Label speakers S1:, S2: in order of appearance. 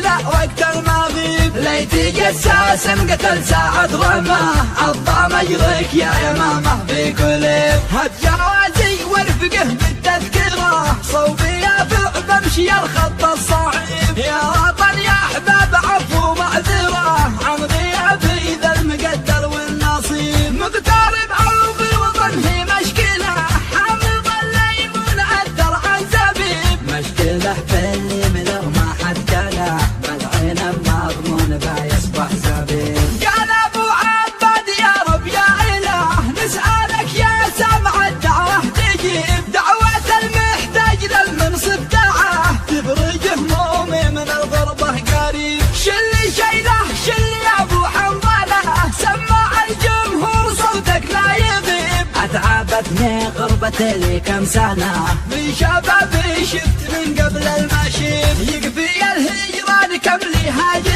S1: لا وقت المغيب ليتي جساس قتل ساعة رماه الضام يجرك يا يمامه في كل هات جوازي وارفقه بالتذكرة صوبي يافع بمشي الخط الصعيب يا وطن يا احباب عفو معذرة عن غيابي ذا المقدر والنصيب مقترب او بالوطن هي مشكلة حامض الليمون عذر عن زبيب مشكلة باللي ملغ ما حد قاله بالعين مضمون فيصبح زبيب قال ابو عباد يا رب يا اله نسألك يا سامع الدعوة تجيب دعوة المحتاج للمنصب دعاه تفرج همومي من الغربة قريب شلي شيله شلي يا ابو حنظله سمع الجمهور صوتك لا يغيب اتعبتني غربتي لي كم سنة في شبابي شفت من قبل المشيب يكفي الهجران كم لي هاجر